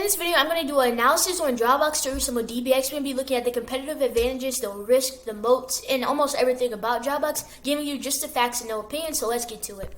this video, I'm going to do an analysis on Dropbox through some of DBX. We're going to be looking at the competitive advantages, the risks, the moats, and almost everything about Dropbox, giving you just the facts and no opinion. So let's get to it.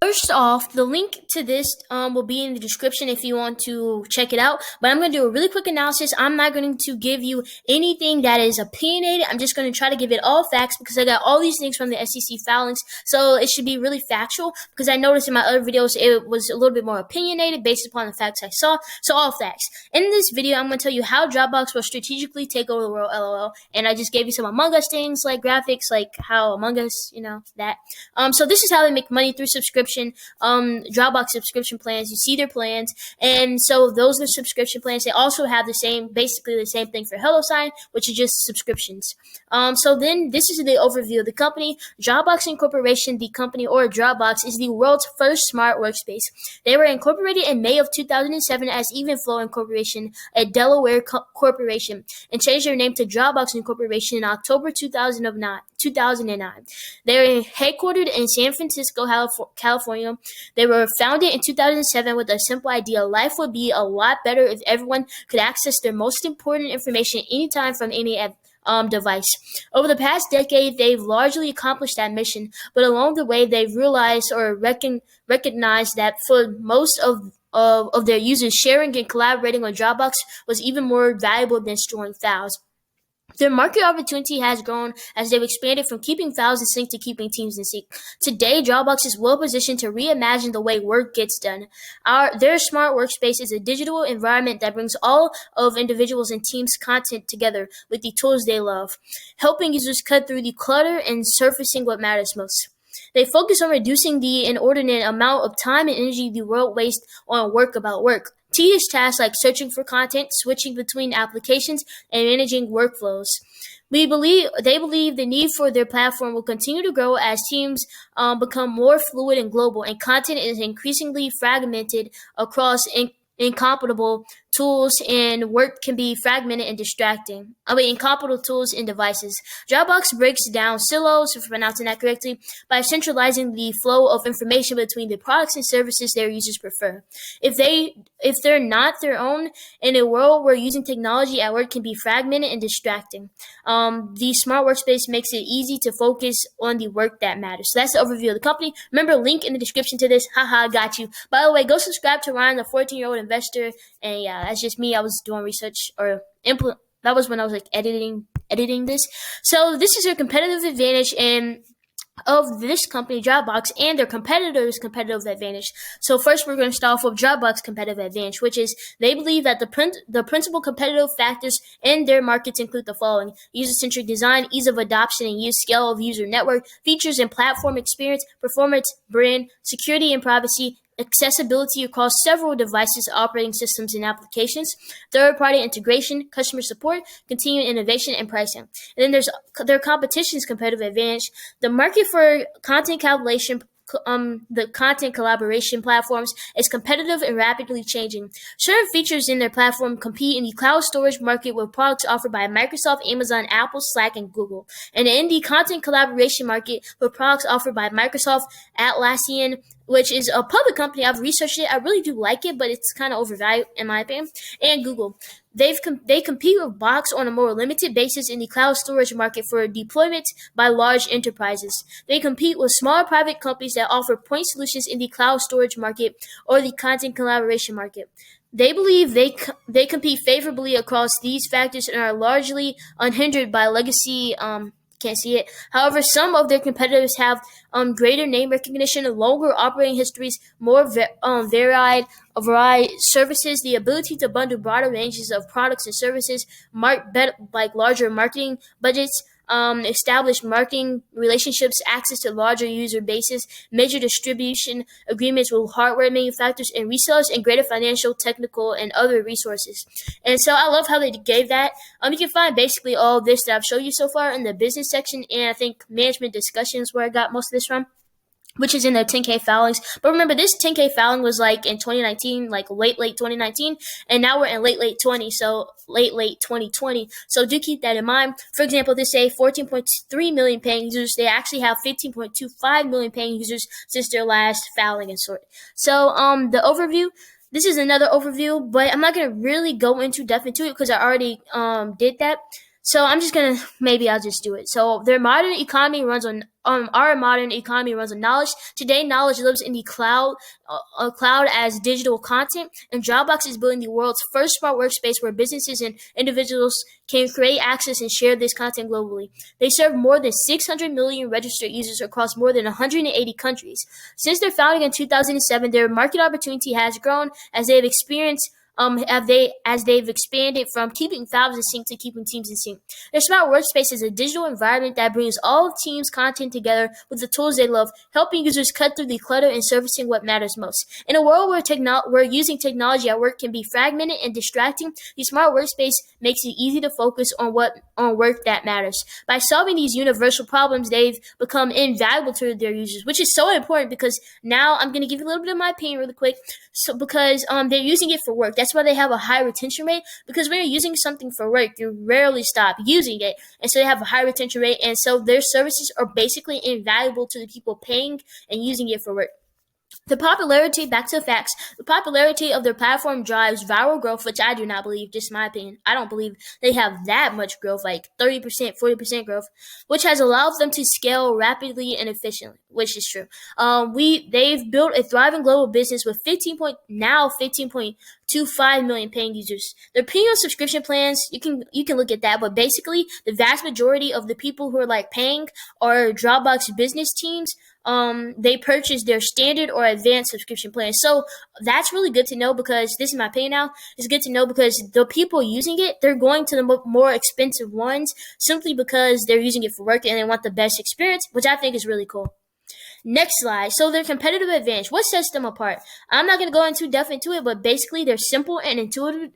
First off, the link to this will be in the description if you want to check it out. But I'm going to do a really quick analysis. I'm not going to give you anything that is opinionated. I'm just going to try to give it all facts because I got all these things from the SEC filings. So it should be really factual because I noticed in my other videos it was a little bit more opinionated based upon the facts I saw. So all facts. In this video, I'm going to tell you how Dropbox will strategically take over the world, LOL. And I just gave you some Among Us things like graphics, like how Among Us, that. So this is how they make money through subscription. Dropbox subscription plans. You see their plans, and so those are subscription plans. They also have basically the same thing for HelloSign, which is just subscriptions. So then this is the overview of the company. Dropbox Incorporation, the company, or Dropbox, is the world's first smart workspace. They were incorporated in May of 2007 as Evenflow Incorporation, a Delaware corporation, and changed their name to Dropbox Incorporation in October 2009. They're headquartered in San Francisco, California. They were founded in 2007 with a simple idea: life would be a lot better if everyone could access their most important information anytime from any device. Over the past decade, they've largely accomplished that mission, but along the way, they've realized or recognized that for most of their users, sharing and collaborating on Dropbox was even more valuable than storing files. Their market opportunity has grown as they've expanded from keeping files in sync to keeping teams in sync. Today, Dropbox is well positioned to reimagine the way work gets done. Their smart workspace is a digital environment that brings all of individuals and teams' content together with the tools they love, helping users cut through the clutter and surfacing what matters most. They focus on reducing the inordinate amount of time and energy the world wastes on work about work. Tedious tasks like searching for content, switching between applications, and managing workflows. They believe the need for their platform will continue to grow as teams become more fluid and global, and content is increasingly fragmented across incompatible tools, and work can be fragmented and distracting. Incompatible tools and devices. Dropbox breaks down silos, if pronouncing that correctly, by centralizing the flow of information between the products and services their users prefer. If they're not their own, in a world where using technology at work can be fragmented and distracting, the smart workspace makes it easy to focus on the work that matters. So that's the overview of the company. Remember, link in the description to this. Haha, got you. By the way, go subscribe to Ryan, the 14-year-old investor. And yeah, that's just me. I was doing research that was when I was editing this. So this is their competitive advantage of this company, Dropbox, and their competitors' competitive advantage. So first, we're going to start off with Dropbox competitive advantage, which is they believe that the principal competitive factors in their markets include the following: user-centric design, ease of adoption and use, scale of user network, features and platform experience, performance, brand, security and privacy, accessibility across several devices, operating systems, and applications, third-party integration, customer support, continued innovation, and pricing. And then there's their competition's competitive advantage. The market for content collaboration platforms is competitive and rapidly changing. Certain features in their platform compete in the cloud storage market with products offered by Microsoft, Amazon, Apple, Slack, and Google. And in the content collaboration market with products offered by Microsoft, Atlassian, which is a public company. I've researched it. I really do like it, but it's kind of overvalued in my opinion. And Google. They compete with Box on a more limited basis in the cloud storage market for deployment by large enterprises. They compete with smaller private companies that offer point solutions in the cloud storage market or the content collaboration market. They believe they compete favorably across these factors and are largely unhindered by legacy can't see it. However, some of their competitors have greater name recognition, longer operating histories, more varied services, the ability to bundle broader ranges of products and services, like larger marketing budgets, established marketing relationships, access to larger user bases, major distribution agreements with hardware manufacturers and resellers, and greater financial, technical, and other resources. And so I love how they gave that. You can find basically all this that I've showed you so far in the business section, and I think management discussions where I got most of this from. which is in their 10K filings. But remember, this 10K filing was like in 2019, like late 2019, and now we're in late 2020. So do keep that in mind. For example, they say 14.3 million paying users. They actually have 15.25 million paying users since their last filing and sort. So the overview. This is another overview, but I'm not gonna really go into depth into it because I already did that. So I'm just gonna I'll just do it. So our modern economy runs on knowledge. Today, knowledge lives in the cloud, cloud as digital content, and Dropbox is building the world's first smart workspace where businesses and individuals can create, access, and share this content globally. They serve more than 600 million registered users across more than 180 countries. Since their founding in 2007, their market opportunity has grown as they've expanded from keeping files in sync to keeping teams in sync. Their smart workspace is a digital environment that brings all teams' content together with the tools they love, helping users cut through the clutter and surfacing what matters most. In a world where using technology at work can be fragmented and distracting, the smart workspace makes it easy to focus on work that matters. By solving these universal problems, they've become invaluable to their users, which is so important because now I'm going to give you a little bit of my opinion really quick. So because they're using it for work. That's why they have a high retention rate, because when you're using something for work, you rarely stop using it. And so they have a high retention rate. And so their services are basically invaluable to the people paying and using it for work. Back to the facts, the popularity of their platform drives viral growth, which I do not believe, just my opinion. I don't believe they have that much growth, like 30%, 40% growth, which has allowed them to scale rapidly and efficiently, which is true. They've built a thriving global business with 15.25 million paying users. Their premium subscription plans, you can look at that, but basically the vast majority of the people who are like paying are Dropbox business teams. They purchase their standard or advanced subscription plan. So that's really good to know, because this is my opinion now. It's good to know because the people using it, they're going to the more expensive ones simply because they're using it for work and they want the best experience, which I think is really cool. Next slide. So their competitive advantage. What sets them apart? I'm not going to go into depth into it, but basically their simple and intuitive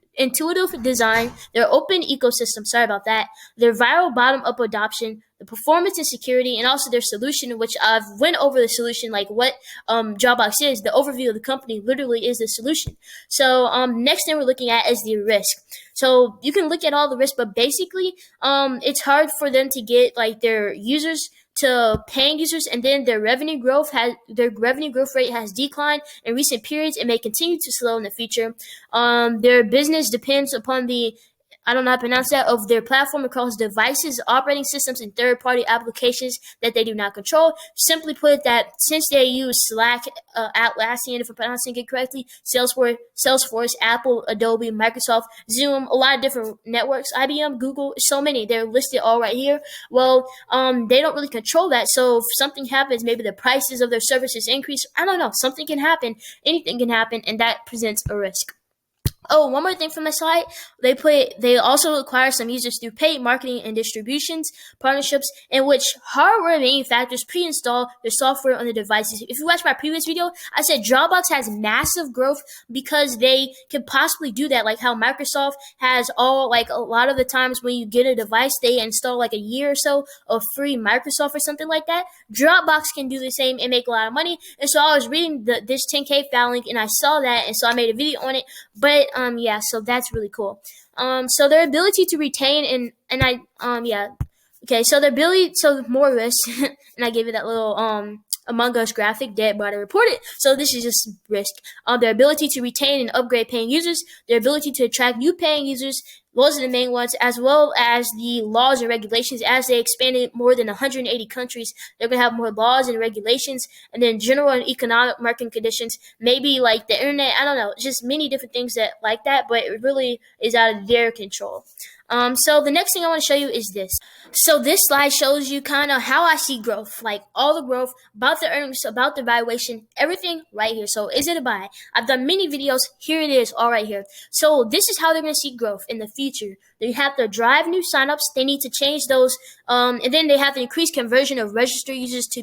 design, their open ecosystem, their viral bottom-up adoption, the performance and security, and also their solution, which I've went over the solution, like what Dropbox is. The overview of the company literally is the solution. So next thing we're looking at is the risk. So you can look at all the risk, but basically it's hard for them to get like their users to paying users, and then their revenue growth rate has declined in recent periods and may continue to slow in the future. Their business depends upon I don't know how to pronounce that, of their platform across devices, operating systems, and third-party applications that they do not control. Simply put, that since they use Slack, Atlassian, if I'm pronouncing it correctly, Salesforce, Apple, Adobe, Microsoft, Zoom, a lot of different networks, IBM, Google, so many, they're listed all right here. Well, they don't really control that. So if something happens, maybe the prices of their services increase, I don't know, something can happen, anything can happen, and that presents a risk. Oh, one more thing from the slide. They also acquire some users through paid marketing and distributions partnerships, in which hardware manufacturers pre-install their software on the devices. If you watch my previous video, I said Dropbox has massive growth because they could possibly do that, like how Microsoft has a lot of the times when you get a device, they install like a year or so of free Microsoft or something like that. Dropbox can do the same and make a lot of money. And so I was reading this 10K filing and I saw that, and so I made a video on it. But so that's really cool. So their ability to retain so more risk, and I gave it that little Among Us graphic, dead body reported. So this is just risk. Their ability to retain and upgrade paying users, their ability to attract new paying users, those are the main ones, as well as the laws and regulations. As they expanded more than 180 countries, they're going to have more laws and regulations, and then general and economic market conditions, maybe like the internet, I don't know, just many different things that like that, but it really is out of their control. So the next thing I want to show you is this. So this slide shows you kind of how I see growth, like all the growth, about the earnings, about the valuation, everything right here. So is it a buy? I've done many videos. Here it is, all right here. So this is how they're going to see growth in the future. They have to drive new signups. They need to change those, and then they have to increase conversion of registered users to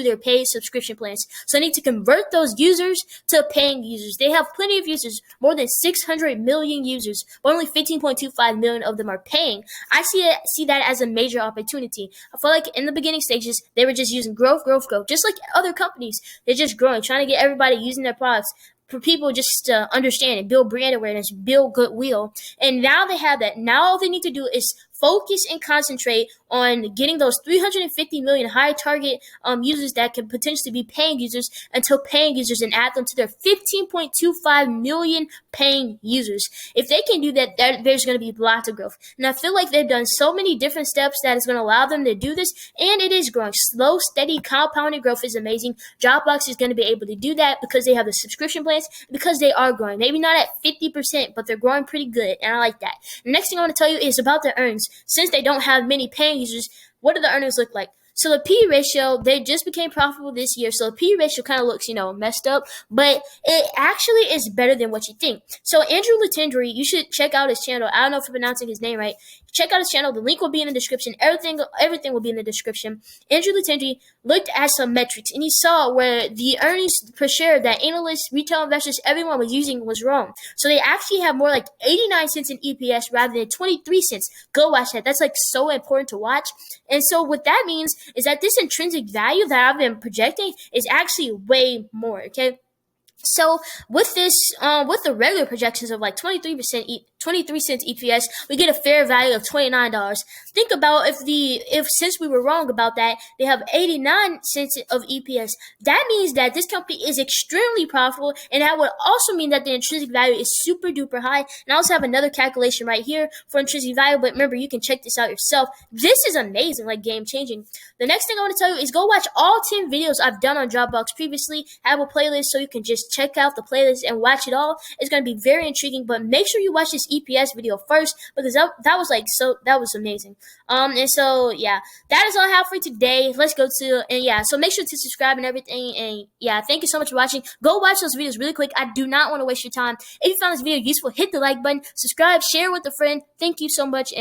their paid subscription plans. So they need to convert those users to paying users. They have plenty of users, more than 600 million users, but only 15.25 million of them them are paying. I see that as a major opportunity. I feel like in the beginning stages, they were just using growth, just like other companies. They're just growing, trying to get everybody using their products for people just to understand and build brand awareness, build goodwill. And now they have that. Now all they need to do is focus and concentrate on getting those 350 million high target users that can potentially be paying users until paying users, and add them to their 15.25 million paying users. If they can do that, there's going to be lots of growth. And I feel like they've done so many different steps that is going to allow them to do this, and it is growing. Slow, steady, compounded growth is amazing. Dropbox is going to be able to do that because they have the subscription plans, because they are growing. Maybe not at 50%, but they're growing pretty good, and I like that. The next thing I want to tell you is about the earnings. Since they don't have many paying users, what do the earnings look like? So the P ratio, they just became profitable this year. So the P ratio kind of looks, messed up, but it actually is better than what you think. So Andrew Latendry, you should check out his channel. I don't know if I'm pronouncing his name right. Check out his channel. The link will be in the description. Everything will be in the description. Andrew Latendry looked at some metrics, and he saw where the earnings per share that analysts, retail investors, everyone was using was wrong. So they actually have more like 89 cents in EPS rather than 23 cents. Go watch that. That's like so important to watch. And so what that means is that this intrinsic value that I've been projecting is actually way more, okay? So with this, with the regular projections of like 23 cents EPS, we get a fair value of $29. Think about if since we were wrong about that, they have 89 cents of EPS. That means that this company is extremely profitable, and that would also mean that the intrinsic value is super duper high. And I also have another calculation right here for intrinsic value, but remember, you can check this out yourself. This is amazing, like game changing. The next thing I want to tell you is go watch all 10 videos I've done on Dropbox previously. I have a playlist so you can just check out the playlist and watch it all. It's going to be very intriguing, but make sure you watch this EPS video first, because that was amazing. And so yeah, that is all I have for you today. Let's go to, and yeah, so make sure to subscribe and everything. And yeah, thank you so much for watching. Go watch those videos really quick. I do not want to waste your time. If you found this video useful, hit the like button, subscribe, share with a friend. Thank you so much. And